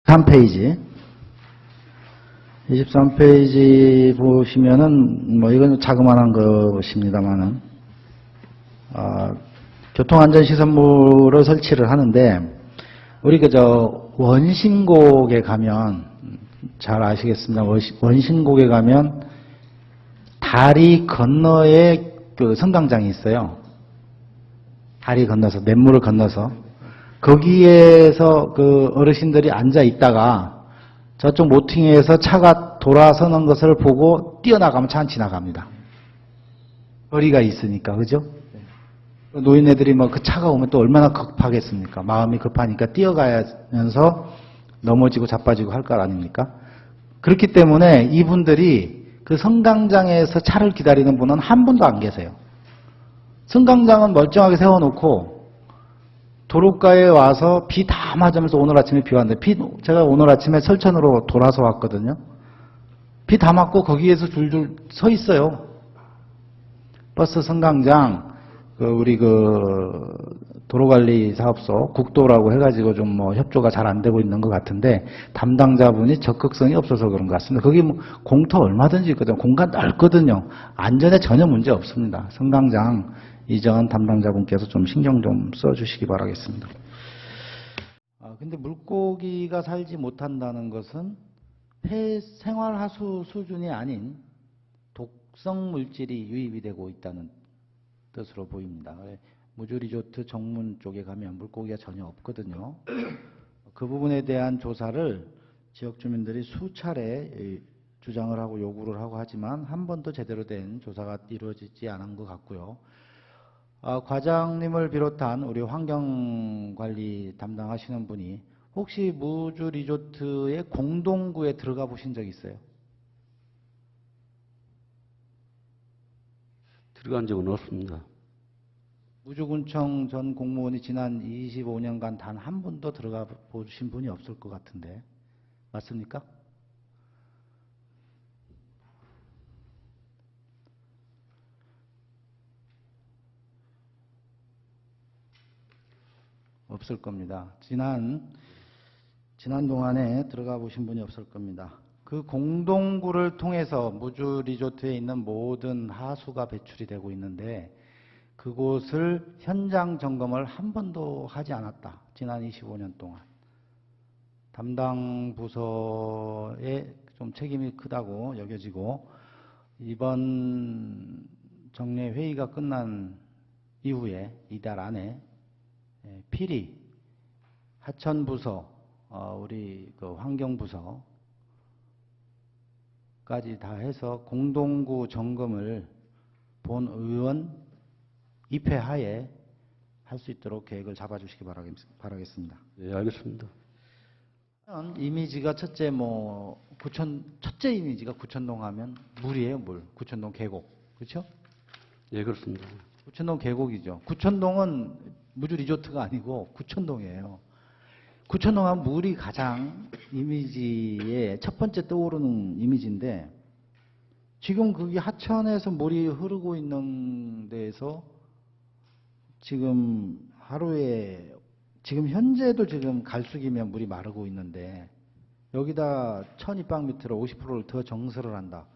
23페이지. 23페이지 보시면은, 이건 자그마한 것입니다만은, 교통안전시설물을 설치를 하는데, 우리 원신곡에 가면, 잘 아시겠습니다. 원신곡에 가면, 다리 건너에 그 성강장이 있어요. 다리 건너서, 냇물을 건너서. 거기에서 그 어르신들이 앉아 있다가, 저쪽 모퉁이에서 차가 돌아서는 것을 보고 뛰어나가면 차 안 지나갑니다. 거리가 있으니까, 그죠? 노인네들이 그 차가 오면 또 얼마나 급하겠습니까? 마음이 급하니까 뛰어가면서 넘어지고 자빠지고 할 것 아닙니까? 그렇기 때문에 이분들이 그 성강장에서 차를 기다리는 분은 한 분도 안 계세요. 성강장은 멀쩡하게 세워놓고 도로가에 와서 비 다 맞으면서 오늘 아침에 비 왔는데, 제가 오늘 아침에 설천으로 돌아서 왔거든요. 비 다 맞고 거기에서 줄줄 서 있어요. 버스 성강장, 우리 도로관리사업소, 국도라고 해가지고 좀 협조가 잘 안 되고 있는 것 같은데, 담당자분이 적극성이 없어서 그런 것 같습니다. 거기 공터 얼마든지 있거든요. 공간 넓거든요. 안전에 전혀 문제 없습니다. 성강장 이전 담당자분께서 좀 신경 좀 써주시기 바라겠습니다. 근데 물고기가 살지 못한다는 것은 생활하수 수준이 아닌 독성 물질이 유입이 되고 있다는 뜻으로 보입니다. 무주리조트 정문 쪽에 가면 물고기가 전혀 없거든요. 그 부분에 대한 조사를 지역 주민들이 수차례 주장을 하고 요구를 하고 하지만 한 번도 제대로 된 조사가 이루어지지 않은 것 같고요. 과장님을 비롯한 우리 환경관리 담당하시는 분이 혹시 무주리조트의 공동구에 들어가 보신 적 있어요? 들어간 적은 없습니다. 무주군청 전 공무원이 지난 25년간 단 한 번도 들어가 보신 분이 없을 것 같은데 맞습니까? 없을 겁니다. 지난 동안에 들어가 보신 분이 없을 겁니다. 그 공동구를 통해서 무주리조트에 있는 모든 하수가 배출이 되고 있는데 그곳을 현장 점검을 한 번도 하지 않았다. 지난 25년 동안. 담당 부서의 좀 책임이 크다고 여겨지고 이번 정례 회의가 끝난 이후에 이달 안에 필히 하천부서, 우리 환경부서까지 다 해서 공동구 점검을 본 의원 입회하에 할 수 있도록 계획을 잡아주시기 바라겠습니다. 네, 알겠습니다. 이미지가 첫째 이미지가 구천동 하면 물이에요, 물. 구천동 계곡. 그렇죠? 예, 그렇습니다. 구천동 계곡이죠. 구천동은 무주 리조트가 아니고 구천동이에요. 구천동 하면 물이 가장 이미지에 첫 번째 떠오르는 이미지인데 지금 거기 하천에서 물이 흐르고 있는 데에서 지금 하루에 지금 현재도 지금 갈수기면 물이 마르고 있는데 여기다 1200m로 50%를 더 정설을 한다.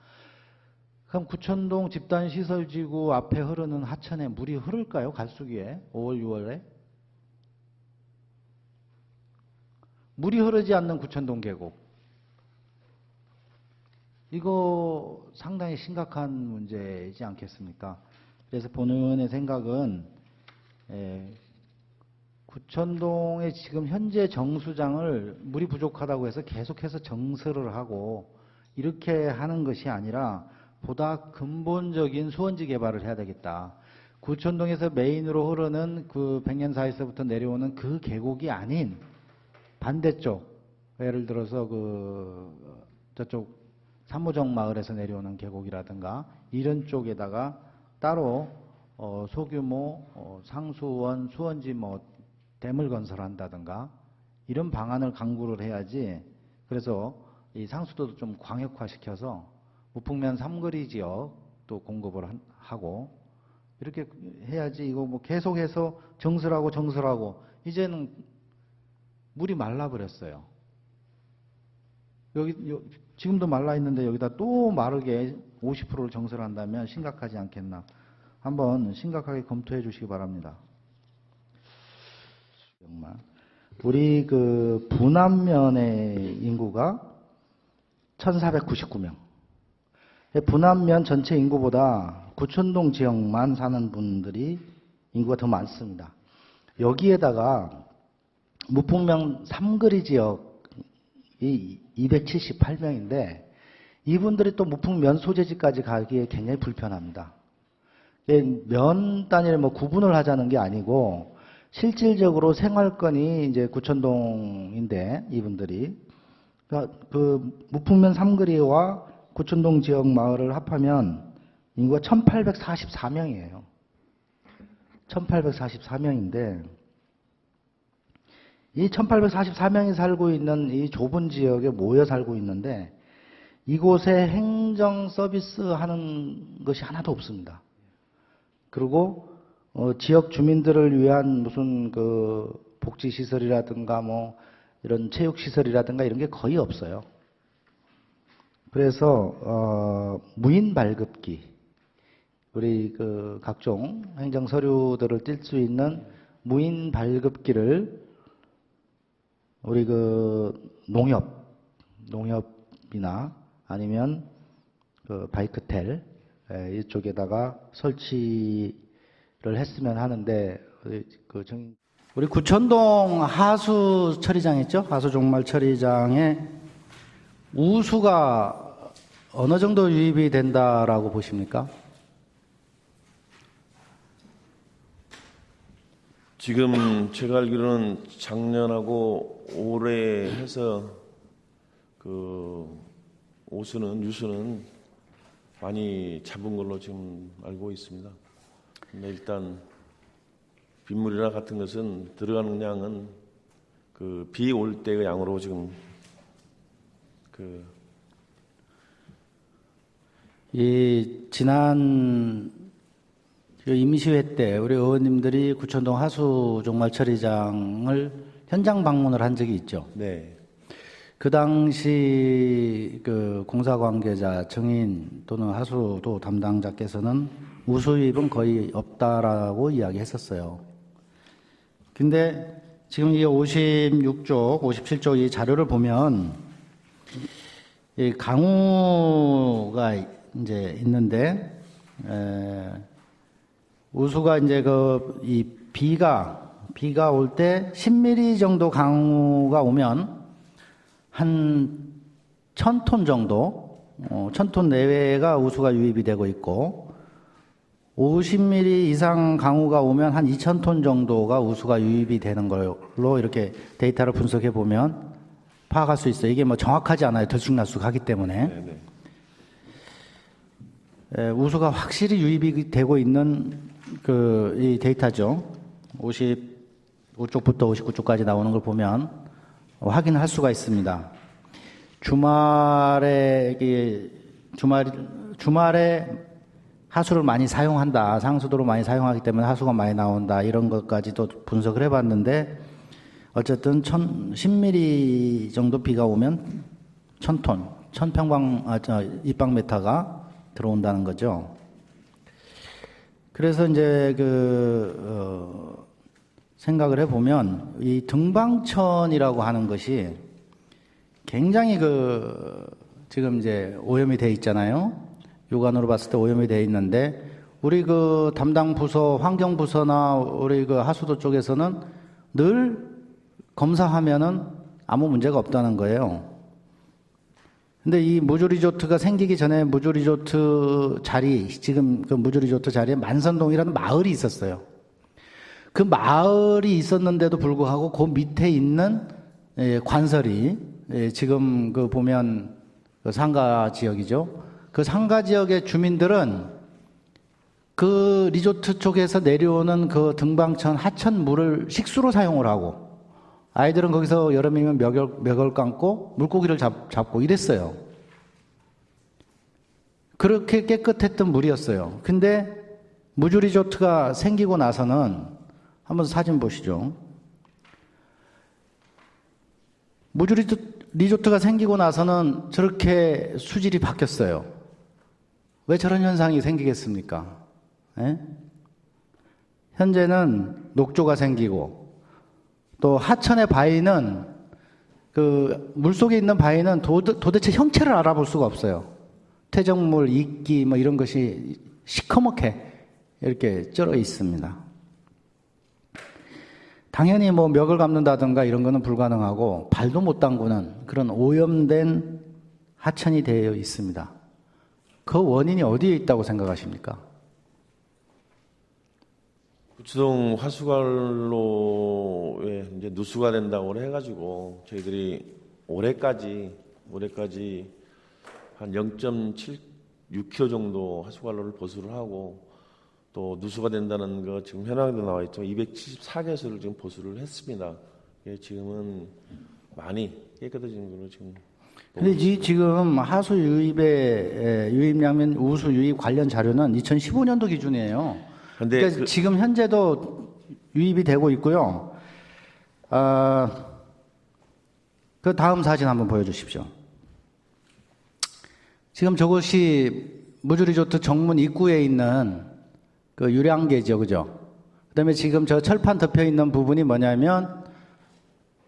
그럼 구천동 집단시설지구 앞에 흐르는 하천에 물이 흐를까요? 갈수기에 5월 6월에? 물이 흐르지 않는 구천동 계곡. 이거 상당히 심각한 문제이지 않겠습니까? 그래서 본의원의 생각은 구천동의 지금 현재 정수장을 물이 부족하다고 해서 계속해서 정설을 하고 이렇게 하는 것이 아니라 보다 근본적인 수원지 개발을 해야 되겠다. 구천동에서 메인으로 흐르는 그 백년사에서부터 내려오는 그 계곡이 아닌 반대쪽, 예를 들어서 저쪽 삼무정 마을에서 내려오는 계곡이라든가 이런 쪽에다가 따로 소규모 상수원, 수원지 댐을 건설한다든가 이런 방안을 강구를 해야지. 그래서 이 상수도도 좀 광역화시켜서 우풍면 삼거리 지역도 공급을 하고 이렇게 해야지. 이거 계속해서 정설하고 이제는 물이 말라버렸어요. 지금도 말라 있는데 여기다 또 마르게 50%를 정설을 한다면 심각하지 않겠나. 한번 심각하게 검토해 주시기 바랍니다. 우리 그 분안면의 인구가 1499명. 분안면 전체 인구보다 구천동 지역만 사는 분들이 인구가 더 많습니다. 여기에다가 무풍면 삼거리 지역이 278명인데 이분들이 또 무풍면 소재지까지 가기에 굉장히 불편합니다. 면 단위를 뭐 구분을 하자는 게 아니고 실질적으로 생활권이 이제 구천동인데 이분들이 그러니까 그 무풍면 삼거리와 구천동 지역 마을을 합하면 인구가 1844명이에요. 1844명인데 이 1844명이 살고 있는 이 좁은 지역에 모여 살고 있는데 이곳에 행정 서비스 하는 것이 하나도 없습니다. 그리고 지역 주민들을 위한 무슨 그 복지 시설이라든가 뭐 이런 체육 시설이라든가 이런 게 거의 없어요. 그래서 무인 발급기 우리 그 각종 행정 서류들을 띨 수 있는 무인 발급기를 우리 그 농협이나 아니면 그 바이크텔 이쪽에다가 설치를 했으면 하는데 우리 구천동 하수 처리장 있죠? 하수 종말 처리장에 우수가 어느 정도 유입이 된다라고 보십니까? 지금 제가 알기로는 작년하고 올해 해서 그 유수는 많이 잡은 걸로 지금 알고 있습니다. 근데 일단 빗물이나 같은 것은 들어가는 양은 그 비 올 때의 양으로 지금 이 지난 임시회 때 우리 의원님들이 구천동 하수 종말 처리장을 현장 방문을 한 적이 있죠. 네. 그 당시 그 공사 관계자 증인 또는 하수도 담당자께서는 우수 유입은 거의 없다라고 이야기했었어요. 근데 지금 이 56쪽, 57쪽 이 자료를 보면 이 강우가 이제 있는데 우수가 이제 이 비가 올 때 10mm 정도 강우가 오면 한 1000톤 정도, 1000톤 내외가 우수가 유입이 되고 있고 50mm 이상 강우가 오면 한 2000톤 정도가 우수가 유입이 되는 걸로 이렇게 데이터를 분석해 보면 파악할 수 있어요. 이게 뭐 정확하지 않아요. 들쑥날쑥 하기 때문에. 우수가 확실히 유입이 되고 있는 이 데이터죠. 55쪽부터 59쪽까지 나오는 걸 보면 확인할 수가 있습니다. 주말에 하수를 많이 사용한다. 상수도를 많이 사용하기 때문에 하수가 많이 나온다. 이런 것까지도 분석을 해봤는데 어쨌든 10mm 정도 비가 오면 1000톤, 1000입방미터가 들어온다는 거죠. 그래서 이제 생각을 해보면 이 등방천이라고 하는 것이 굉장히 지금 이제 오염이 돼 있잖아요. 육안으로 봤을 때 오염이 돼 있는데 우리 담당 부서, 환경부서나 우리 하수도 쪽에서는 늘 검사하면은 아무 문제가 없다는 거예요. 근데 이 무주리조트가 생기기 전에 무주리조트 자리, 지금 그 무주리조트 자리에 만선동이라는 마을이 있었어요. 그 마을이 있었는데도 불구하고 그 밑에 있는 관설이 지금 보면 상가 지역이죠. 그 상가 지역의 주민들은 그 리조트 쪽에서 내려오는 그 등방천 하천 물을 식수로 사용을 하고 아이들은 거기서 여름이면 멱을 감고 물고기를 잡고 이랬어요. 그렇게 깨끗했던 물이었어요. 근데 무주리조트가 생기고 나서는 한번 사진 보시죠. 리조트가 생기고 나서는 저렇게 수질이 바뀌었어요. 왜 저런 현상이 생기겠습니까? 예? 현재는 녹조가 생기고 또 하천의 바위는 그 물속에 있는 바위는 도대체 형체를 알아볼 수가 없어요. 퇴적물, 이끼 뭐 이런 것이 시커멓게 이렇게 쩔어 있습니다. 당연히 뭐 멱을 감는다든가 이런 거는 불가능하고 발도 못 담그는 그런 오염된 하천이 되어 있습니다. 그 원인이 어디에 있다고 생각하십니까? 구치동 하수관로에 이제 누수가 된다고 해가지고 저희들이 올해까지 한 0.76km 정도 하수관로를 보수를 하고 또 누수가 된다는 거 지금 현황도 나와 있지만 274개소를 지금 보수를 했습니다. 예, 지금은 많이 깨끗해진 걸로 지금. 근데 이 지금 하수 유입량면 우수 유입 관련 자료는 2015년도 기준이에요. 근데 그러니까 지금 현재도 유입이 되고 있고요. 그 다음 사진 한번 보여주십시오. 지금 저것이 무주리조트 정문 입구에 있는 그 유량계죠, 그죠? 그 다음에 지금 저 철판 덮여 있는 부분이 뭐냐면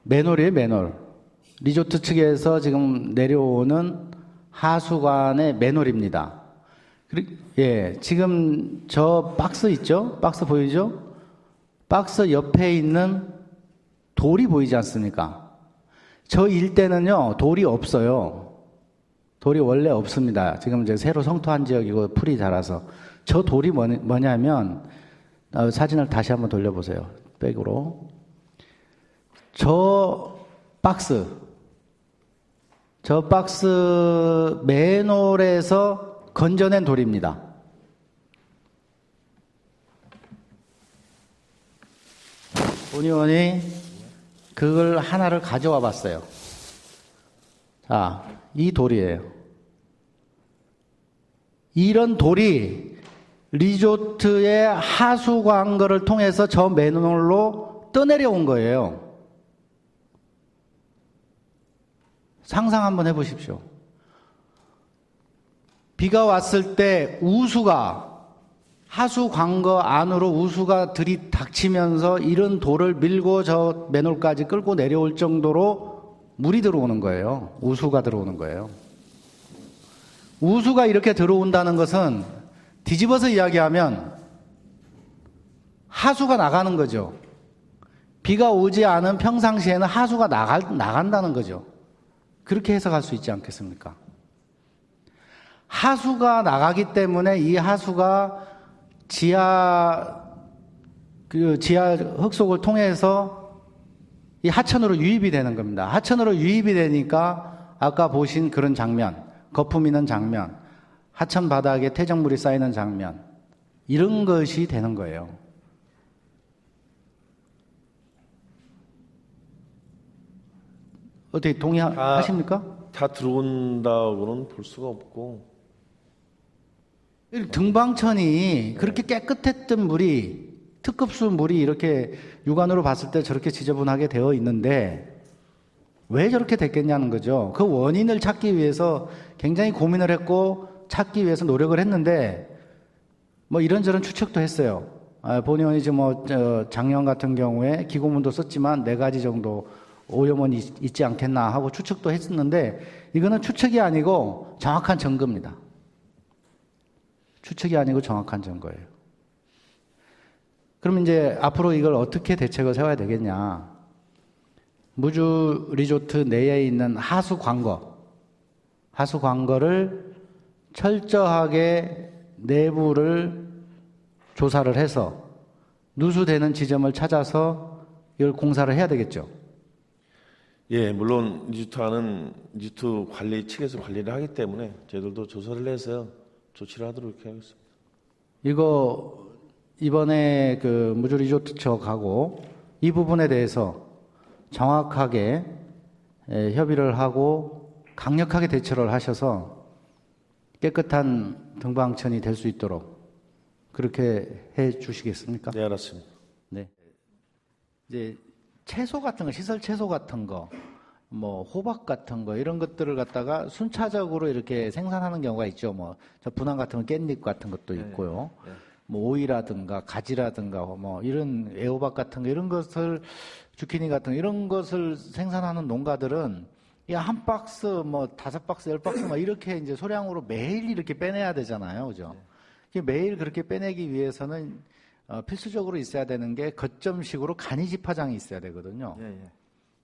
맨홀이에요, 맨홀. 리조트 측에서 지금 내려오는 하수관의 맨홀입니다. 예, 지금 저 박스 있죠? 박스 보이죠? 박스 옆에 있는 돌이 보이지 않습니까? 저 일대는요, 돌이 없어요. 돌이 원래 없습니다. 지금 이제 새로 성토한 지역이고 풀이 자라서. 저 돌이 뭐냐면, 사진을 다시 한번 돌려보세요. 백으로. 저 박스 맨홀에서 건져낸 돌입니다. 본 의원이 그걸 하나를 가져와 봤어요. 자, 이 돌이에요. 이런 돌이 리조트의 하수 관거를 통해서 저 맨홀로 떠내려온 거예요. 상상 한번 해보십시오. 비가 왔을 때 우수가 하수 관거 안으로 우수가 들이닥치면서 이런 돌을 밀고 저 맨홀까지 끌고 내려올 정도로 물이 들어오는 거예요. 우수가 들어오는 거예요. 우수가 이렇게 들어온다는 것은 뒤집어서 이야기하면 하수가 나가는 거죠. 비가 오지 않은 평상시에는 하수가 나간다는 거죠. 그렇게 해석할 수 있지 않겠습니까? 하수가 나가기 때문에 이 하수가 지하 흙속을 통해서 이 하천으로 유입이 되는 겁니다. 하천으로 유입이 되니까 아까 보신 그런 장면, 거품 있는 장면, 하천 바닥에 퇴적물이 쌓이는 장면, 이런 것이 되는 거예요. 어떻게 동의하십니까? 다 들어온다고는 볼 수가 없고. 등방천이 그렇게 깨끗했던 물이, 특급수 물이 이렇게 육안으로 봤을 때 저렇게 지저분하게 되어 있는데 왜 저렇게 됐겠냐는 거죠. 그 원인을 찾기 위해서 굉장히 고민을 했고 찾기 위해서 노력을 했는데 뭐 이런저런 추측도 했어요. 본 의원이 지금 작년 같은 경우에 기고문도 썼지만 4가지 정도 오염원이 있지 않겠나 하고 추측도 했었는데 이거는 추측이 아니고 정확한 증거입니다. 추측이 아니고 정확한 증거예요. 그럼 이제 앞으로 이걸 어떻게 대책을 세워야 되겠냐. 무주 리조트 내에 있는 하수 관거를 철저하게 내부를 조사를 해서 누수되는 지점을 찾아서 이걸 공사를 해야 되겠죠. 예, 물론 리조트 관리 측에서 관리를 하기 때문에 저희들도 조사를 해서 조치를 하도록 이렇게 하겠습니다. 이거 이번에 그 무주 리조트 측하고 이 부분에 대해서 정확하게 협의를 하고 강력하게 대처를 하셔서 깨끗한 등방천이 될 수 있도록 그렇게 해 주시겠습니까? 네, 알았습니다. 네. 이제 채소 같은 거, 시설 채소 같은 거, 뭐 호박 같은 거 이런 것들을 갖다가 순차적으로 이렇게 생산하는 경우가 있죠. 뭐 저 분황 같은 건 깻잎 같은 것도 있고요. 뭐 오이라든가 가지라든가 뭐 이런 애호박 같은 거 이런 것을 주키니 같은 거 이런 것을 생산하는 농가들은 이 한 박스 뭐 5박스 10박스 막 이렇게 이제 소량으로 매일 이렇게 빼내야 되잖아요. 그죠? 매일 그렇게 빼내기 위해서는 필수적으로 있어야 되는 게 거점식으로 간이 집화장이 있어야 되거든요. 예, 예.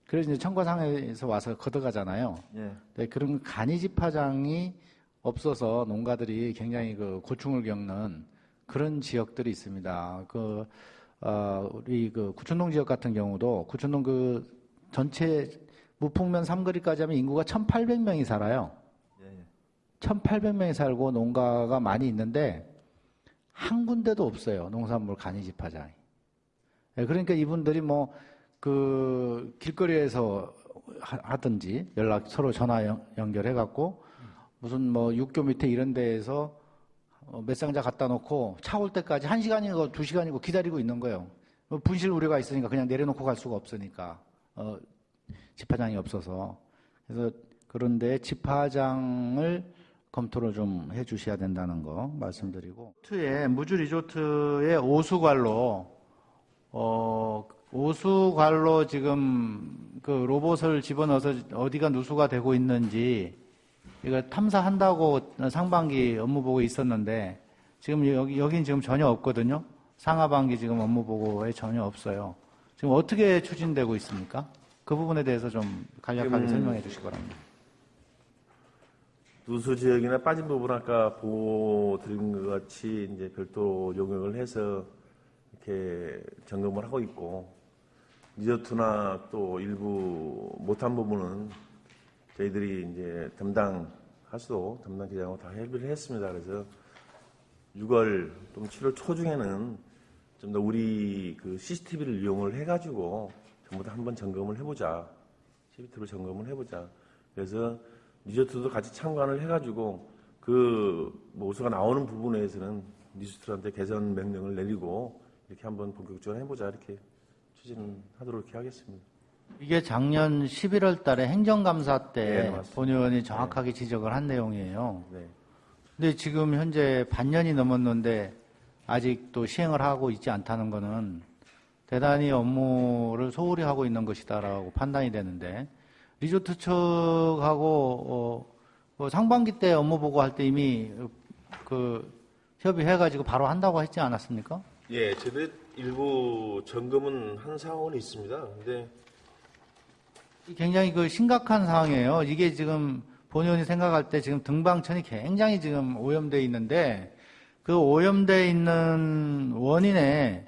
그래서 이제 청과상에서 와서 걷어가잖아요. 예. 네, 그런 간이 집화장이 없어서 농가들이 굉장히 그 고충을 겪는 그런 지역들이 있습니다. 우리 그 구촌동 지역 같은 경우도 구촌동 그 전체 무풍면 삼거리까지 하면 인구가 1,800명이 살아요. 예, 예. 1,800명이 살고 농가가 많이 있는데 한 군데도 없어요. 농산물 간이 집화장이. 네, 그러니까 이분들이 뭐 그 길거리에서 하든지 서로 전화 연결해 갖고 무슨 뭐 육교 밑에 이런 데에서 몇 상자 갖다 놓고 차 올 때까지 1시간이고 2시간이고 기다리고 있는 거예요. 분실 우려가 있으니까 그냥 내려놓고 갈 수가 없으니까 집화장이 없어서. 그래서 그런데 집화장을 검토를 좀 해주셔야 된다는 거 말씀드리고, 무주 리조트의 오수관로 지금 그 로봇을 집어넣어서 어디가 누수가 되고 있는지 이거 탐사한다고 상반기 업무 보고에 있었는데 지금 여긴 지금 전혀 없거든요. 상하반기 지금 업무 보고에 전혀 없어요. 지금 어떻게 추진되고 있습니까? 그 부분에 대해서 좀 간략하게 설명해 주시기 바랍니다. 누수 지역이나 빠진 부분 아까 보고 드린 것 같이 이제 별도 용역을 해서 이렇게 점검을 하고 있고, 리조트나 또 일부 못한 부분은 저희들이 이제 담당 기장하고 다 협의를 했습니다. 그래서 6월 또 7월 초중에는 좀 더 우리 그 CCTV를 이용을 해가지고 전부 다 한번 점검을 해보자. CCTV를 점검을 해보자. 그래서 리조트도 같이 참관을 해가지고 그 오수가 나오는 부분에서는 리조트한테 개선 명령을 내리고 이렇게 한번 본격적으로 해보자 이렇게 추진하도록 이렇게 하겠습니다. 이게 작년 11월 달에 행정감사 때 네, 맞습니다. 본 의원이 정확하게 지적을 한 내용이에요. 네. 근데 지금 현재 반년이 넘었는데 아직도 시행을 하고 있지 않다는 거는 대단히 업무를 소홀히 하고 있는 것이다라고 판단이 되는데, 리조트 측하고 상반기 때 업무 보고할 때 이미 그 협의해가지고 바로 한다고 했지 않았습니까? 예, 저희들 일부 점검은 한 상황은 있습니다. 근데 굉장히 그 심각한 상황이에요. 이게 지금 본 의원이 생각할 때 지금 등방천이 굉장히 지금 오염되어 있는데 그 오염되어 있는 원인에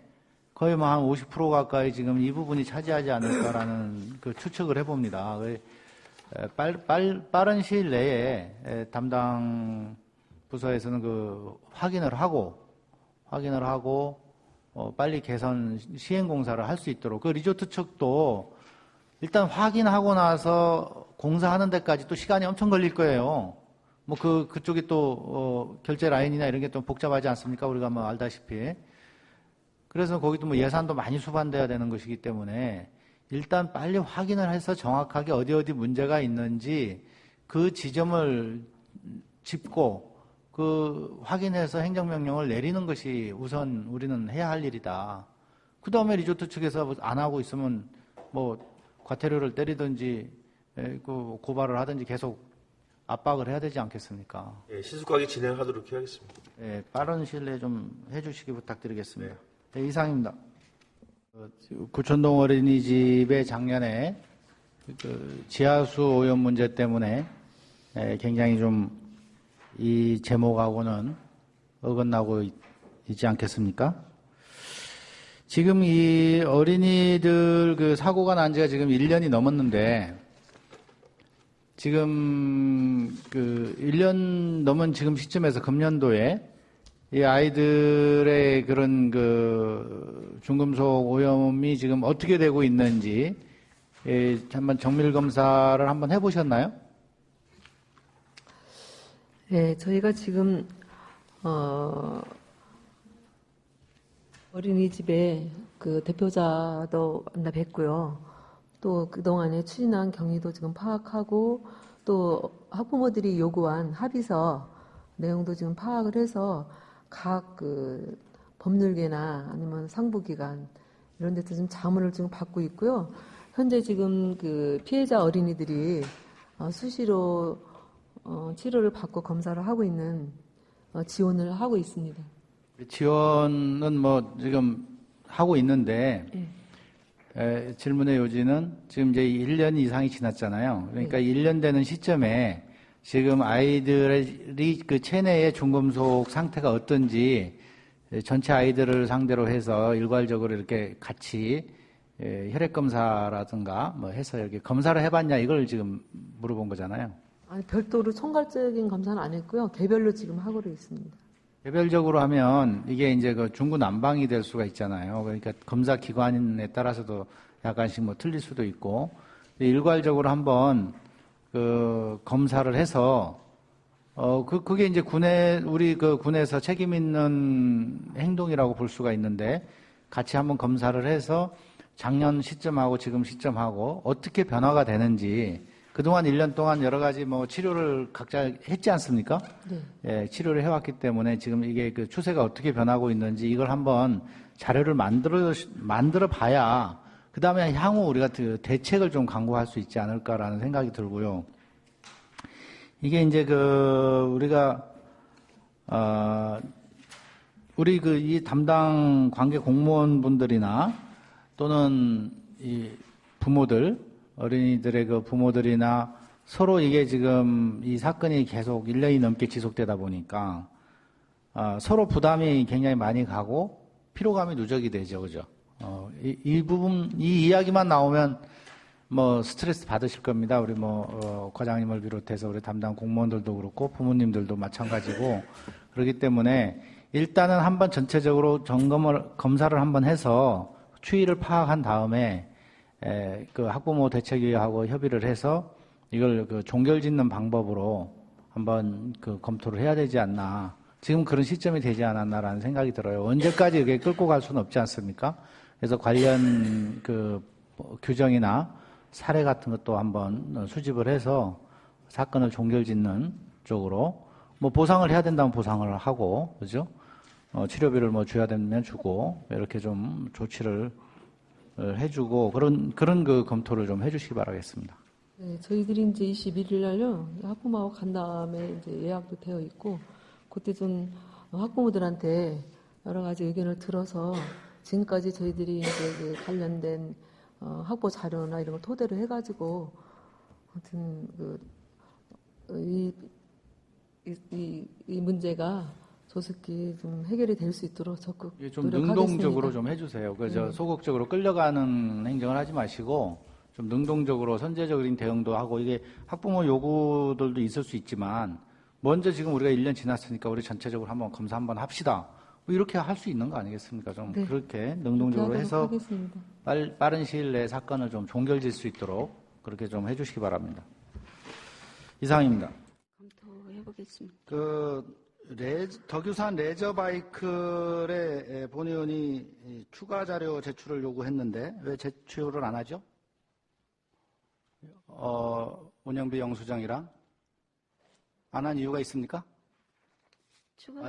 거의 뭐 한 50% 가까이 지금 이 부분이 차지하지 않을까라는 그 추측을 해봅니다. 빠른 시일 내에 담당 부서에서는 그 확인을 하고 빨리 개선 시행 공사를 할 수 있도록, 그 리조트 측도 일단 확인하고 나서 공사하는 데까지 또 시간이 엄청 걸릴 거예요. 뭐 그쪽이 또 결제 라인이나 이런 게 좀 복잡하지 않습니까? 우리가 뭐 알다시피. 그래서 거기도 뭐 예산도 많이 수반돼야 되는 것이기 때문에 일단 빨리 확인을 해서 정확하게 어디 문제가 있는지 그 지점을 짚고 그 확인해서 행정명령을 내리는 것이 우선 우리는 해야 할 일이다. 그 다음에 리조트 측에서 안 하고 있으면 뭐 과태료를 때리든지 그 고발을 하든지 계속 압박을 해야 되지 않겠습니까? 예, 신속하게 진행하도록 하겠습니다. 예, 빠른 시일 내에 좀 해주시기 부탁드리겠습니다. 네, 이상입니다. 구촌동 어린이집에 작년에 그 지하수 오염 문제 때문에 굉장히 좀 이 제목하고는 어긋나고 있지 않겠습니까? 지금 이 어린이들 그 사고가 난 지가 지금 1년이 넘었는데, 지금 그 1년 넘은 지금 시점에서 금년도에 이 아이들의 그런 그 중금속 오염이 지금 어떻게 되고 있는지 한번 정밀 검사를 한번 해보셨나요? 네, 저희가 지금 어린이집에 그 대표자도 만나 뵀고요. 또 그동안에 추진한 경위도 지금 파악하고 또 학부모들이 요구한 합의서 내용도 지금 파악을 해서 각 그 법률계나 아니면 상부기관 이런 데서 지금 자문을 지금 받고 있고요. 현재 지금 그 피해자 어린이들이 수시로 치료를 받고 검사를 하고 있는 지원을 하고 있습니다. 지원은 뭐 지금 하고 있는데 예. 질문의 요지는 지금 이제 1년 이상이 지났잖아요. 그러니까 1년 되는 시점에 지금 아이들이 그 체내의 중금속 상태가 어떤지 전체 아이들을 상대로 해서 일괄적으로 이렇게 같이 혈액 검사라든가 뭐 해서 이렇게 검사를 해봤냐 이걸 지금 물어본 거잖아요. 아니, 별도로 총괄적인 검사는 안 했고요. 개별로 지금 하고 있습니다. 개별적으로 하면 이게 이제 그 중구난방이 될 수가 있잖아요. 그러니까 검사 기관에 따라서도 약간씩 뭐 틀릴 수도 있고 일괄적으로 한번 그 검사를 해서 그게 이제 우리 그 군에서 책임 있는 행동이라고 볼 수가 있는데 같이 한번 검사를 해서 작년 시점하고 지금 시점하고 어떻게 변화가 되는지 그동안 1년 동안 여러 가지 뭐 치료를 각자 했지 않습니까? 네. 예, 치료를 해왔기 때문에 지금 이게 그 추세가 어떻게 변하고 있는지 이걸 한번 자료를 만들어 봐야 그 다음에 향후 우리가 그 대책을 좀 강구할 수 있지 않을까라는 생각이 들고요. 이게 이제 우리가 우리 이 담당 관계 공무원분들이나 또는 이 부모들, 어린이들의 그 부모들이나 서로 이게 지금 이 사건이 계속 1년이 넘게 지속되다 보니까 서로 부담이 굉장히 많이 가고 피로감이 누적이 되죠, 그죠? 이 부분, 이 이야기만 나오면 뭐 스트레스 받으실 겁니다. 우리 과장님을 비롯해서 우리 담당 공무원들도 그렇고 부모님들도 마찬가지고 그렇기 때문에 일단은 한번 전체적으로 검사를 한번 해서 추이를 파악한 다음에 그 학부모 대책위하고 협의를 해서 이걸 그 종결짓는 방법으로 한번 그 검토를 해야 되지 않나. 지금 그런 시점이 되지 않았나라는 생각이 들어요. 언제까지 이렇게 끌고 갈 수는 없지 않습니까? 그래서 관련 그 규정이나 사례 같은 것도 한번 수집을 해서 사건을 종결짓는 쪽으로 뭐 보상을 해야 된다면 보상을 하고, 그죠? 치료비를 뭐 줘야 되면 주고, 이렇게 좀 조치를 해주고, 그런 그 검토를 좀 해주시기 바라겠습니다. 네, 저희들이 이제 21일 날요, 학부모하고 간 다음에 이제 예약도 되어 있고, 그때 좀 학부모들한테 여러 가지 의견을 들어서 지금까지 저희들이 이제 그 관련된 학보 자료나 이런 걸 토대로 해가지고, 아무튼 이 문제가 조속히 좀 해결이 될 수 있도록 적극 좀 노력하겠습니다. 능동적으로 좀 해주세요. 그저 소극적으로 끌려가는 행정을 하지 마시고 좀 능동적으로 선제적인 대응도 하고 이게 학부모 요구들도 있을 수 있지만 먼저 지금 우리가 1년 지났으니까 우리 전체적으로 한번 검사 한번 합시다. 뭐 이렇게 할 수 있는 거 아니겠습니까? 좀 네. 그렇게 능동적으로 해서 하겠습니다. 빠른 시일 내에 사건을 좀 종결질 수 있도록 그렇게 좀 해주시기 바랍니다. 이상입니다. 검토해보겠습니다. 덕유산 레저바이클에 본 의원이 추가 자료 제출을 요구했는데 왜 제출을 안 하죠? 운영비 영수증이랑 안 한 이유가 있습니까?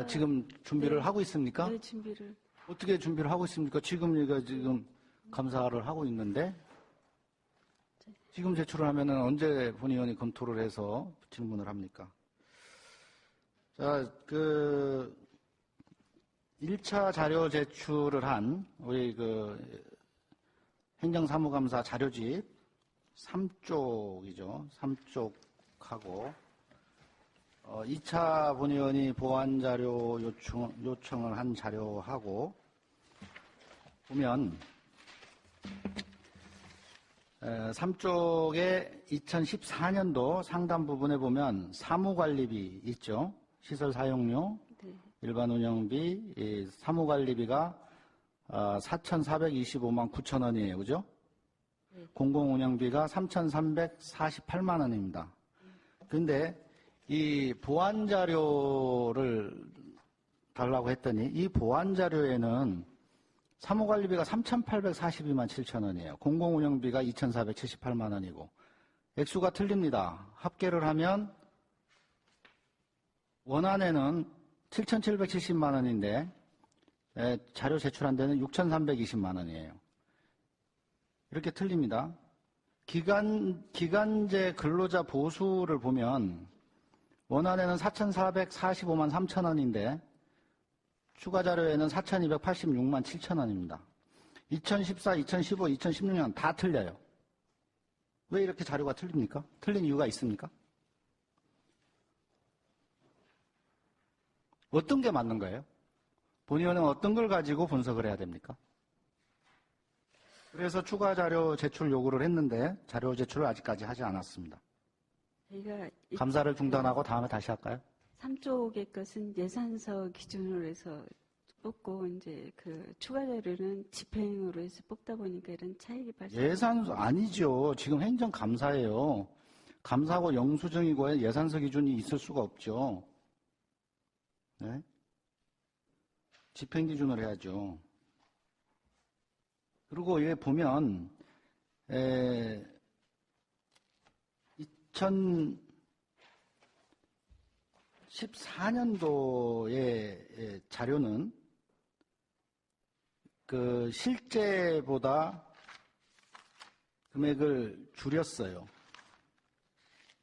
지금 준비를 하고 있습니까? 네, 준비를. 어떻게 준비를 하고 있습니까? 지금 감사를 하고 있는데 지금 제출을 하면은 언제 본 의원이 검토를 해서 질문을 합니까? 자, 1차 자료 제출을 한 우리 행정사무감사 자료집 3쪽이죠. 3쪽하고 2차 본의원이 보완자료 요청을 한 자료하고 보면 3쪽에 2014년도 상단 부분에 보면 사무관리비 있죠. 시설 사용료, 네. 일반 운영비, 사무관리비가 4,425만 9천 원이에요. 그죠? 네. 공공운영비가 3,348만 원입니다. 그런데 이 보완자료를 달라고 했더니 이 보완자료에는 사무관리비가 3,842만 7천 원이에요. 공공운영비가 2,478만 원이고 액수가 틀립니다. 합계를 하면 원안에는 7,770만 원인데 자료 제출한 데는 6,320만 원이에요. 이렇게 틀립니다. 기간제 근로자 보수를 보면 원안에는 4,445만 3천 원인데 추가 자료에는 4,286만 7천 원입니다. 2014, 2015, 2016년 다 틀려요. 왜 이렇게 자료가 틀립니까? 틀린 이유가 있습니까? 어떤 게 맞는 거예요? 본의원은 어떤 걸 가지고 분석을 해야 됩니까? 그래서 추가 자료 제출 요구를 했는데 자료 제출을 아직까지 하지 않았습니다. 저희가 감사를 중단하고 다음에 다시 할까요? 3쪽의 것은 예산서 기준으로 해서 뽑고 이제 그 추가 자료는 집행으로 해서 뽑다 보니까 이런 차익이 발생. 예산서 아니죠. 지금 행정감사예요. 감사하고 영수증이고 예산서 기준이 있을 수가 없죠. 네? 집행 기준을 해야죠. 그리고 여기 보면 2014년도의 자료는 그 실제보다 금액을 줄였어요.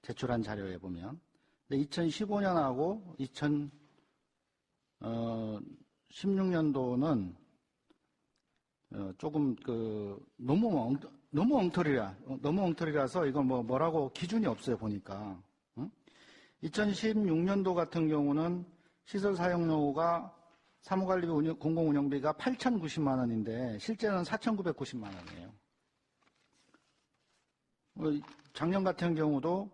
제출한 자료에 보면. 근데 2015년하고 2016년도는 조금 너무 엉터리라서 이건 뭐라고 기준이 없어요, 보니까. 2016년도 같은 경우는 시설 사용료가 사무관리비 공공운영비가 8,090만 원인데 실제는 4,990만 원이에요. 작년 같은 경우도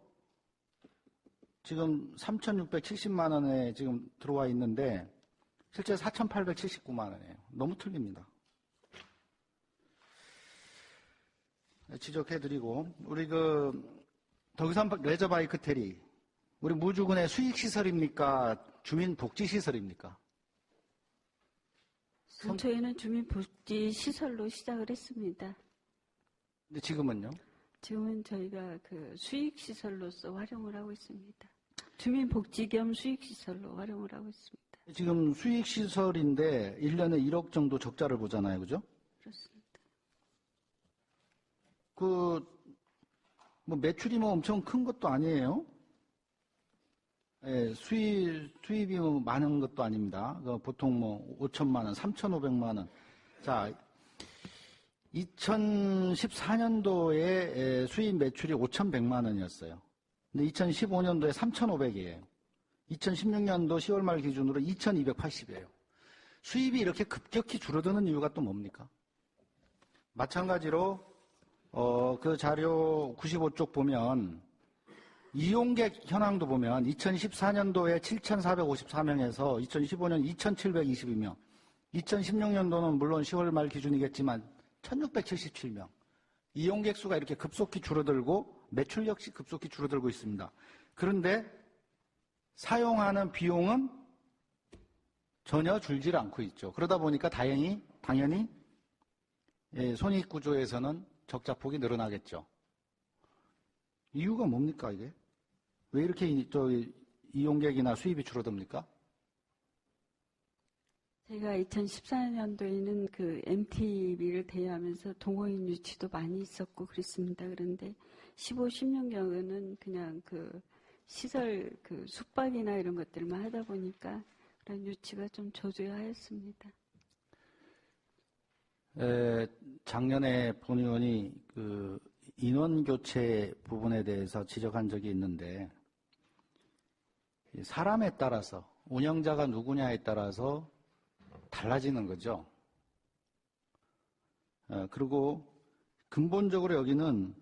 지금 3,670만 원에 지금 들어와 있는데 실제 4,879만 원이에요. 너무 틀립니다. 지적해드리고 우리 덕유산 레저바이크 테리 우리 무주군의 수익시설입니까? 주민복지시설입니까? 저희는 주민복지시설로 시작을 했습니다. 근데 지금은요? 지금은 저희가 그 수익시설로서 활용을 하고 있습니다. 주민복지 겸 수익시설로 활용을 하고 있습니다. 지금 수익시설인데 1년에 1억 정도 적자를 보잖아요. 그죠? 그렇습니다. 매출이 엄청 큰 것도 아니에요. 예, 수입이 많은 것도 아닙니다. 보통 5천만 원, 3,500만 원. 자, 2014년도에 수입 매출이 5,100만 원이었어요. 근데 2015년도에 3,500이에요. 2016년도 10월 말 기준으로 2,280이에요. 수입이 이렇게 급격히 줄어드는 이유가 또 뭡니까? 마찬가지로 그 자료 95쪽 보면 이용객 현황도 보면 2014년도에 7,454명에서 2015년 2,722명, 2016년도는 물론 10월 말 기준이겠지만 1,677명. 이용객 수가 이렇게 급속히 줄어들고 매출 역시 급속히 줄어들고 있습니다. 그런데 사용하는 비용은 전혀 줄질 않고 있죠. 그러다 보니까 당연히 손익구조에서는 적자폭이 늘어나겠죠. 이유가 뭡니까 이게? 왜 이렇게 이용객이나 수입이 줄어듭니까? 제가 2014년도에는 그 MTB를 대여하면서 동호인 유치도 많이 있었고 그랬습니다. 그런데 15, 16년은 그냥 그 시설 그 숙박이나 이런 것들만 하다 보니까 그런 유치가 좀 저조하였습니다. 작년에 본 의원이 그 인원 교체 부분에 대해서 지적한 적이 있는데 사람에 따라서 운영자가 누구냐에 따라서 달라지는 거죠. 그리고 근본적으로 여기는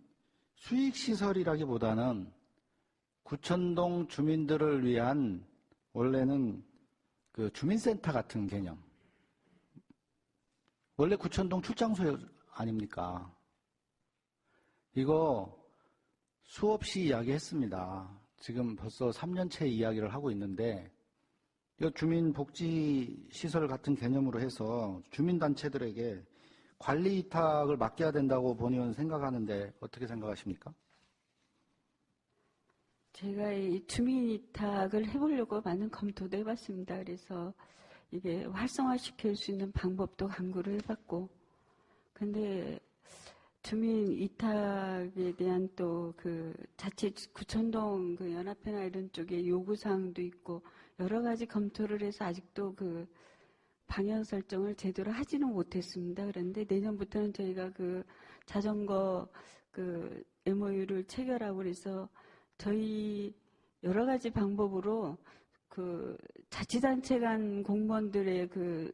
수익시설이라기보다는 구천동 주민들을 위한 원래는 그 주민센터 같은 개념. 원래 구천동 출장소 아닙니까? 이거 수없이 이야기했습니다. 지금 벌써 3년째 이야기를 하고 있는데 이 주민복지시설 같은 개념으로 해서 주민단체들에게 관리 위탁을 맡겨야 된다고 본의원 생각하는데 어떻게 생각하십니까? 제가 이 주민 위탁을 해보려고 많은 검토도 해봤습니다. 그래서 이게 활성화시킬 수 있는 방법도 강구를 해봤고, 근데 주민 위탁에 대한 또 그 자치 구천동 그 연합회나 이런 쪽에 요구사항도 있고 여러 가지 검토를 해서 아직도 그 방향 설정을 제대로 하지는 못했습니다. 그런데 내년부터는 저희가 그 자전거 그 MOU를 체결하고 그래서 저희 여러 가지 방법으로 그 자치단체 간 공무원들의 그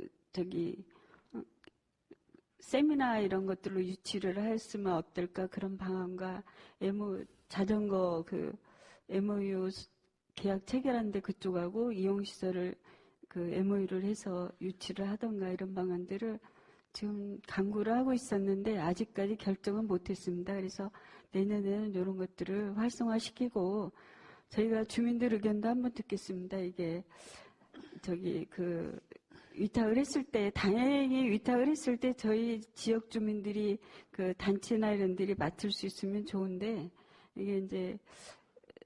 세미나 이런 것들로 유치를 했으면 어떨까 그런 방안과 자전거 그 MOU 계약 체결하는데 그쪽하고 이용시설을 그 MOU를 해서 유치를 하던가 이런 방안들을 지금 강구를 하고 있었는데 아직까지 결정은 못했습니다. 그래서 내년에는 이런 것들을 활성화시키고 저희가 주민들 의견도 한번 듣겠습니다. 이게 위탁을 했을 때, 다행히 위탁을 했을 때 저희 지역 주민들이 그 단체나 이런 들이 맡을 수 있으면 좋은데, 이게 이제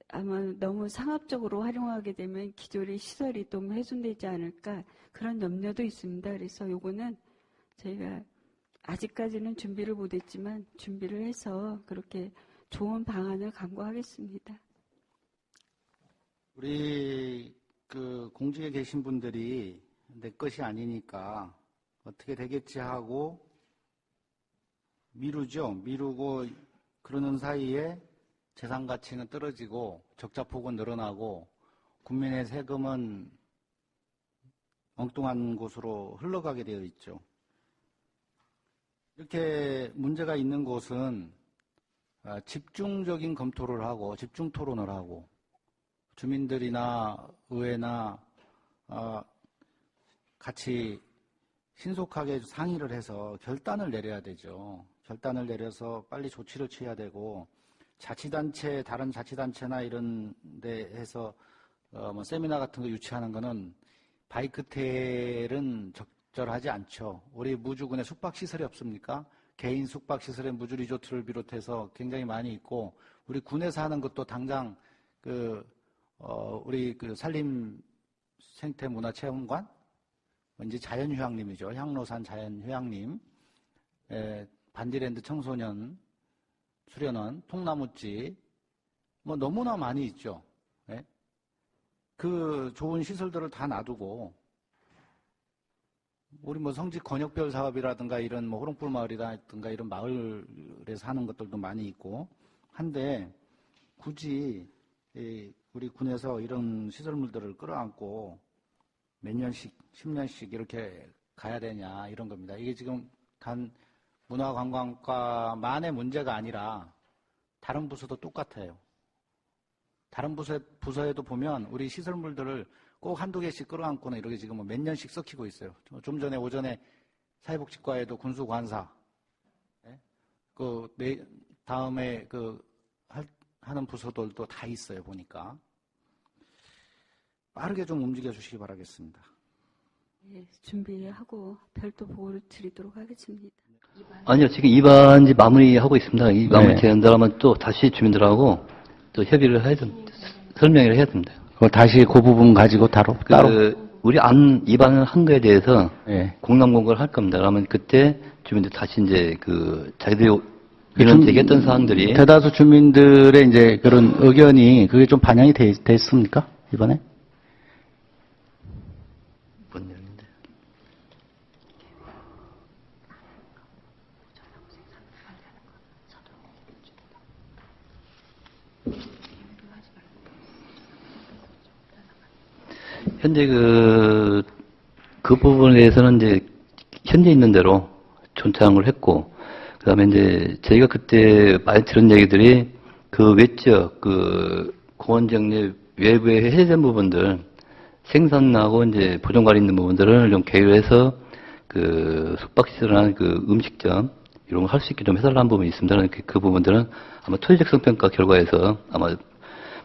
아마 너무 상업적으로 활용하게 되면 기존의 시설이 좀 훼손되지 않을까 그런 염려도 있습니다. 그래서 요거는 저희가 아직까지는 준비를 못했지만 준비를 해서 그렇게 좋은 방안을 강구하겠습니다. 우리 그 공직에 계신 분들이 내 것이 아니니까 어떻게 되겠지 하고 미루고 그러는 사이에 재산 가치는 떨어지고 적자폭은 늘어나고 국민의 세금은 엉뚱한 곳으로 흘러가게 되어 있죠. 이렇게 문제가 있는 곳은 집중적인 검토를 하고 집중 토론을 하고 주민들이나 의회나 같이 신속하게 상의를 해서 결단을 내려야 되죠. 결단을 내려서 빨리 조치를 취해야 되고 다른 자치단체나 이런 데에서 세미나 같은 거 유치하는 거는 바이크텔은 적절하지 않죠. 우리 무주군에 숙박시설이 없습니까? 개인 숙박시설에 무주 리조트를 비롯해서 굉장히 많이 있고 우리 군에서 하는 것도 당장 우리 산림 생태문화체험관 이제 자연휴양림이죠. 향로산 자연휴양림, 반디랜드 청소년 수련원, 통나무집, 너무나 많이 있죠. 예? 그 좋은 시설들을 다 놔두고, 우리 성지 권역별 사업이라든가 이런 호롱불 마을이라든가 이런 마을에서 하는 것들도 많이 있고, 한데, 굳이, 우리 군에서 이런 시설물들을 끌어안고 몇 년씩, 10년씩 이렇게 가야 되냐, 이런 겁니다. 이게 지금 문화관광과만의 문제가 아니라 다른 부서도 똑같아요. 다른 부서에도 보면 우리 시설물들을 꼭 한두 개씩 끌어안고는 이렇게 지금 몇 년씩 썩히고 있어요. 좀 전에 오전에 사회복지과에도 군수관사, 다음에 하는 부서들도 다 있어요, 보니까. 빠르게 좀 움직여 주시기 바라겠습니다. 예, 준비하고 별도 보고를 드리도록 하겠습니다. 아니요, 지금 입안지 마무리하고 있습니다. 이 마무리 네. 되는다면 또 다시 주민들하고 또 협의를 해야 됩니다. 설명을 해야 됩니다. 다시 그 부분 가지고 따로. 우리 입안을 한 거에 대해서 예. 공람공고를 할 겁니다. 그러면 그때 주민들 다시 이제 자기들이 이런 얘기했던 사항들이 대다수 주민들의 이제 그런 의견이 그게 좀 반영이 됐습니까? 이번에? 뭔 내용인데? 현재 그 부분에 대해서는 이제 현재 있는 대로 존칭을 했고, 그 다음에 이제 저희가 그때 많이 들은 얘기들이 그 외적, 공원정리 외부에 해제된 부분들, 생산하고 이제 보존관리 있는 부분들을 좀 개요해서 숙박시설이나 음식점, 이런 걸 할 수 있게 좀 해달라는 부분이 있습니다. 그 부분들은 아마 토지적 성평가 결과에서 아마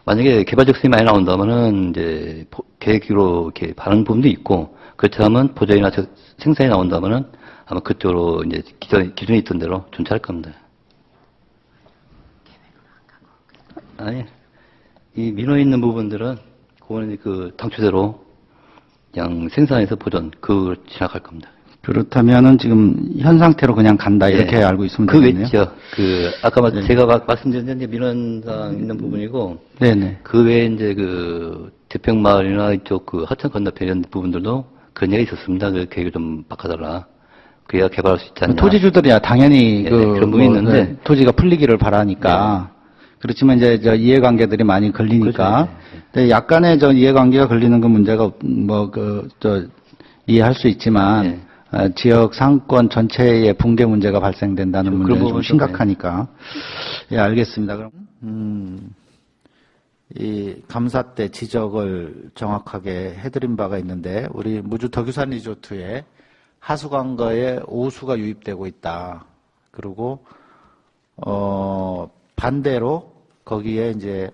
만약에 개발적 수익이 많이 나온다면은 이제 계획으로 이렇게 바라는 부분도 있고, 그렇지 않으면 보전이나 생산이 나온다면은 아마 그쪽으로 이제 기존에 있던 대로 존치할 겁니다. 아니, 이 민원에 있는 부분들은 그거는 그 당초대로 그냥 생산해서 보전, 그걸 진행할 겁니다. 그렇다면은 지금 현 상태로 그냥 간다 이렇게 예. 알고 있으면 그 되겠네요. 외죠. 아까 네. 제가 말씀드린 이제 민원상 있는 부분이고, 네네. 그 외에 이제 그 대평마을이나 이쪽 그 하천 건너편 이런 부분들도 그런 얘기가 있었습니다. 그 계획을 좀 바꿔달라. 그래야 개발할 수 있지 않냐. 토지주들이야 당연히 예, 그런 부분이 있는데. 토지가 풀리기를 바라니까. 그렇지만 이제 저 이해관계들이 많이 걸리니까. 그렇죠. 근데 약간의 저 이해관계가 걸리는 그 문제가 이해할 수 있지만 예. 지역 상권 전체의 붕괴 문제가 발생된다는 그런 문제는 좀 부분은 좀, 심각하니까. 예, 알겠습니다. 그럼 이 감사 때 지적을 정확하게 해드린 바가 있는데 우리 무주 덕유산 리조트에 하수관거에 오수가 유입되고 있다. 그리고 반대로 거기에 이제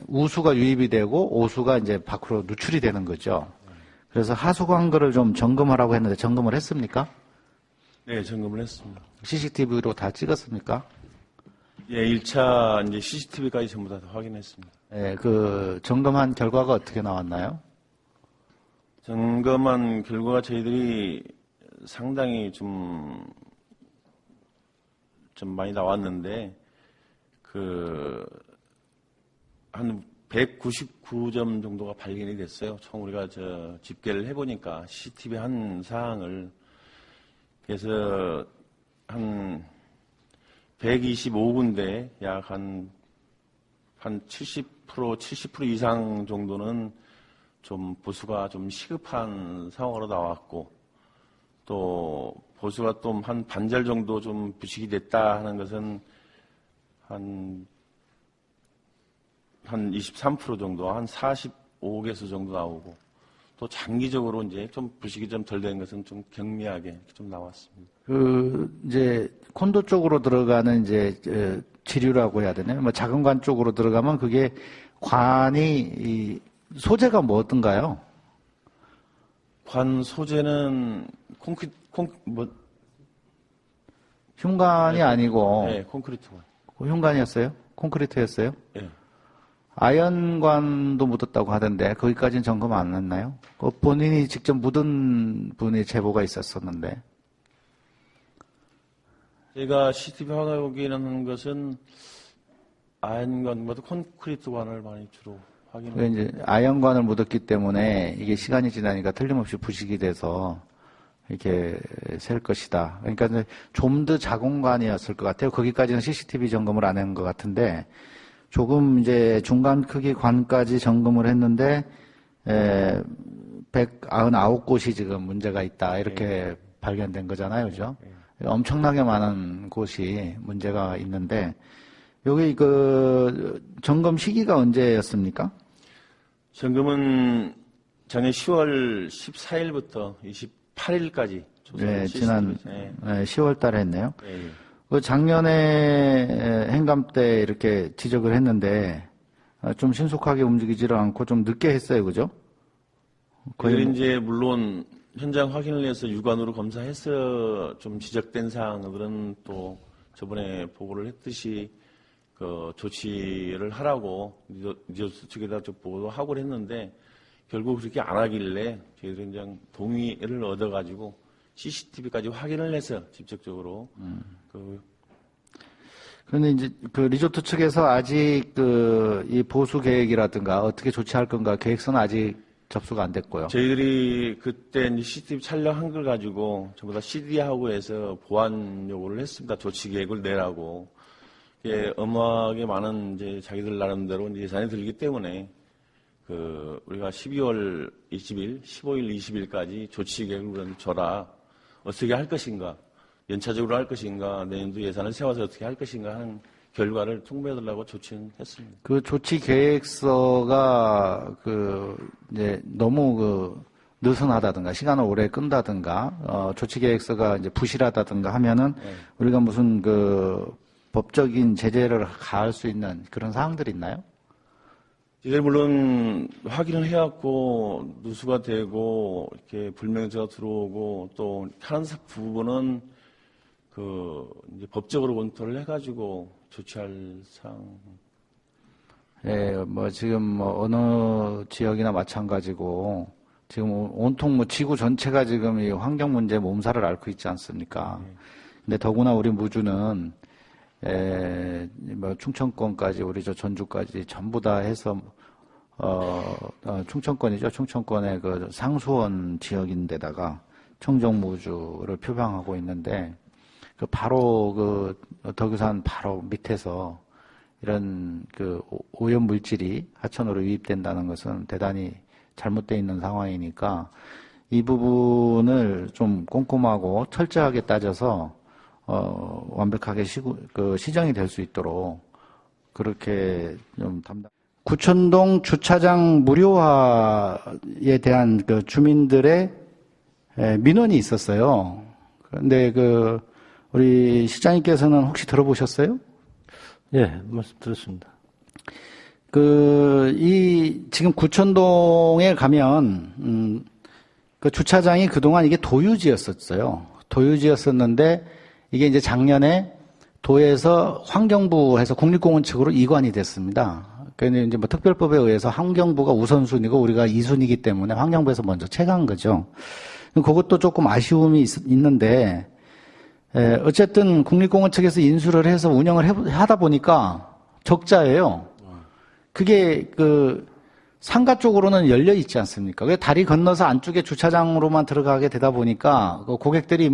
우수가 유입이 되고 오수가 이제 밖으로 누출이 되는 거죠. 그래서 하수관거를 좀 점검하라고 했는데 점검을 했습니까? 네, 점검을 했습니다. CCTV로 다 찍었습니까? 예, 1차 이제 CCTV까지 전부 다 확인했습니다. 예, 그 점검한 결과가 어떻게 나왔나요? 점검한 결과가 저희들이 상당히 좀 많이 나왔는데, 한 199점 정도가 발견이 됐어요. 총 우리가 집계를 해보니까 CCTV 한 사항을, 그래서 한 125군데 약 한 70% 이상 정도는 좀 보수가 좀 시급한 상황으로 나왔고, 또 보수가 좀 한 반절 정도 좀 부식이 됐다 하는 것은 한 23% 정도, 한 45개수 정도 나오고, 또 장기적으로 이제 좀 부식이 좀 덜 된 것은 좀 경미하게 좀 나왔습니다. 이제 콘도 쪽으로 들어가는 이제 지류라고 해야 되나요? 뭐 작은 관 쪽으로 들어가면 그게 관이 소재가 뭐 어떤가요? 관 소재는 흉관이 아니고 네, 콘크리트 관. 흉관이었어요? 콘크리트였어요? 예. 아연관도 묻었다고 하던데 거기까지는 점검 안 했나요? 본인이 직접 묻은 분의 제보가 있었었는데. 제가 CCTV 확인하는 것은 아연관보다 콘크리트관을 많이 주로 확인을. 이제 아연관을 묻었기 때문에 이게 시간이 지나니까 틀림없이 부식이 돼서 이렇게 셀 것이다. 그러니까 좀 더 자공관이었을 것 같아요. 거기까지는 CCTV 점검을 안 한 것 같은데 조금 이제 중간 크기 관까지 점검을 했는데 199곳이 지금 문제가 있다. 이렇게 발견된 거잖아요. 그죠? 엄청나게 많은 곳이 문제가 있는데 여기 점검 시기가 언제였습니까? 점검은 작년 10월 14일부터 28일까지. 네, 지난 네. 10월 달에 했네요. 네. 작년에 행감 때 이렇게 지적을 했는데 좀 신속하게 움직이지를 않고 좀 늦게 했어요. 그죠? 거의 이제 물론 현장 확인을 해서 육안으로 검사해서 좀 지적된 사항들은 또 저번에 보고를 했듯이 조치를 하라고 리조트 측에다 좀 보고하고 했는데 결국 그렇게 안 하길래 저희들은 그냥 동의를 얻어가지고 CCTV까지 확인을 해서 직접적으로 그런데 이제 리조트 측에서 아직 이 보수 계획이라든가 어떻게 조치할 건가 계획서는 아직 접수가 안 됐고요. 저희들이 그때 이제 CCTV 촬영한 걸 가지고 전부 다 CD하고 해서 보안 요구를 했습니다. 조치 계획을 내라고. 예, 어마하게 많은 이제 자기들 나름대로 이제 예산이 들기 때문에 우리가 12월 20일, 15일, 20일까지 조치 계획을 줘라. 어떻게 할 것인가, 연차적으로 할 것인가, 내년도 예산을 세워서 어떻게 할 것인가 하는 결과를 통보해달라고 조치는 했습니다. 그 조치 계획서가 이제 너무 느슨하다든가 시간을 오래 끈다든가 조치 계획서가 이제 부실하다든가 하면은 우리가 무슨 법적인 제재를 가할 수 있는 그런 사항들이 있나요? 이제 물론 확인을 해왔고 누수가 되고 이렇게 불명제가 들어오고 또 하는 부분은 이제 법적으로 검토를 해가지고 조치할 사항. 예, 뭐 지금 뭐 어느 지역이나 마찬가지고 지금 온통 뭐 지구 전체가 지금 이 환경 문제에 몸살을 앓고 있지 않습니까? 근데 더구나 우리 무주는 뭐 충청권까지 우리 저 전주까지 전부 다 해서 충청권이죠. 충청권의 그 상수원 지역인데다가 청정무주를 표방하고 있는데 그 바로 그 덕유산 바로 밑에서 이런 그 오염 물질이 하천으로 유입된다는 것은 대단히 잘못되어 있는 상황이니까 이 부분을 좀 꼼꼼하고 철저하게 따져서 완벽하게 시정이 될 수 있도록 그렇게 좀 구천동 주차장 무료화에 대한 그 주민들의 민원이 있었어요. 그런데 우리 시장님께서는 혹시 들어보셨어요? 예, 말씀 들었습니다. 지금 구천동에 가면, 그 주차장이 그동안 이게 도유지였었어요. 도유지였었는데, 이게 이제 작년에 도에서 환경부에서 국립공원 측으로 이관이 됐습니다. 그런데 이제 뭐 특별법에 의해서 환경부가 우선순위고 우리가 2순위이기 때문에 환경부에서 먼저 체가한 거죠. 그것도 조금 아쉬움이 있는데, 어쨌든 국립공원 측에서 인수를 해서 운영을 하다 보니까 적자예요. 그게 상가 쪽으로는 열려 있지 않습니까? 왜 다리 건너서 안쪽에 주차장으로만 들어가게 되다 보니까 고객들이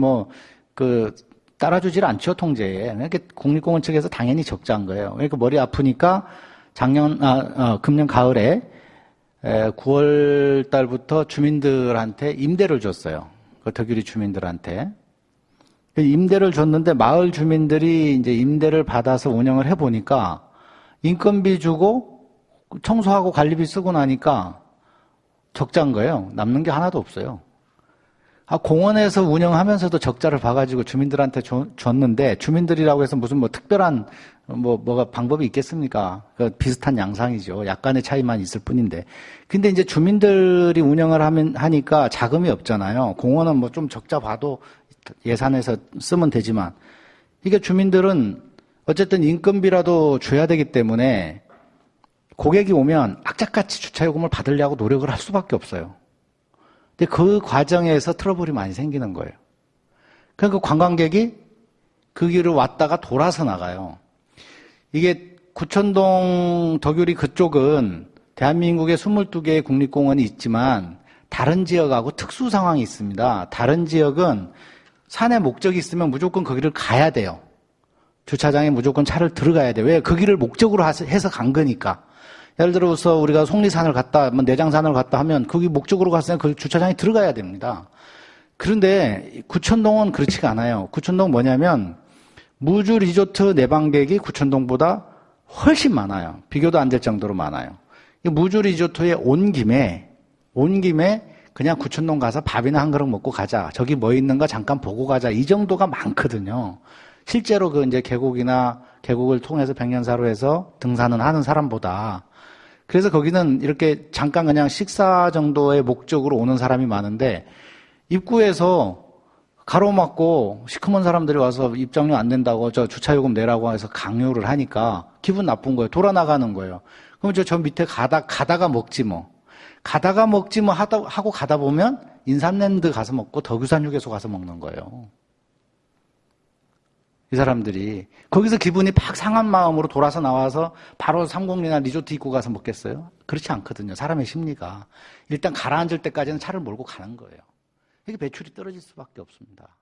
따라주질 않죠, 통제에. 그러니까 국립공원 측에서 당연히 적자인 거예요. 그러니까 머리 아프니까 금년 가을에 9월 달부터 주민들한테 임대를 줬어요. 덕유리 주민들한테. 임대를 줬는데 마을 주민들이 이제 임대를 받아서 운영을 해보니까 인건비 주고 청소하고 관리비 쓰고 나니까 적자인 거예요. 남는 게 하나도 없어요. 공원에서 운영하면서도 적자를 봐가지고 주민들한테 줬는데 주민들이라고 해서 무슨 뭐 특별한 뭐가 방법이 있겠습니까? 비슷한 양상이죠. 약간의 차이만 있을 뿐인데. 근데 이제 주민들이 운영을 하니까 자금이 없잖아요. 공원은 뭐 좀 적자 봐도 예산에서 쓰면 되지만 이게 주민들은 어쨌든 인건비라도 줘야 되기 때문에 고객이 오면 악착같이 주차요금을 받으려고 노력을 할 수밖에 없어요. 근데 그 과정에서 트러블이 많이 생기는 거예요. 그러니까 관광객이 그 길을 왔다가 돌아서 나가요. 이게 구천동 덕유리 그쪽은 대한민국에 22개의 국립공원이 있지만 다른 지역하고 특수 상황이 있습니다. 다른 지역은 산에 목적이 있으면 무조건 거기를 가야 돼요. 주차장에 무조건 차를 들어가야 돼요. 왜? 그 길을 목적으로 해서 간 거니까. 예를 들어서 우리가 속리산을 갔다, 내장산을 갔다 하면 거기 목적으로 갔으면 그 주차장에 들어가야 됩니다. 그런데 구천동은 그렇지가 않아요. 구천동은 뭐냐면 무주 리조트 내방객이 구천동보다 훨씬 많아요. 비교도 안 될 정도로 많아요. 무주 리조트에 온 김에 그냥 구천동 가서 밥이나 한 그릇 먹고 가자. 저기 뭐 있는가 잠깐 보고 가자. 이 정도가 많거든요. 실제로 이제 계곡을 통해서 백년사로 해서 등산은 하는 사람보다. 그래서 거기는 이렇게 잠깐 그냥 식사 정도의 목적으로 오는 사람이 많은데 입구에서 가로막고 시커먼 사람들이 와서 입장료 안 된다고 저 주차요금 내라고 해서 강요를 하니까 기분 나쁜 거예요. 돌아 나가는 거예요. 그럼 저 밑에 가다가 먹지 뭐. 하고 가다 보면 인삼랜드 가서 먹고 덕유산 휴게소 가서 먹는 거예요. 이 사람들이 거기서 기분이 팍 상한 마음으로 돌아서 나와서 바로 삼공리나 리조트 입구 가서 먹겠어요? 그렇지 않거든요. 사람의 심리가. 일단 가라앉을 때까지는 차를 몰고 가는 거예요. 이게 배출이 떨어질 수밖에 없습니다.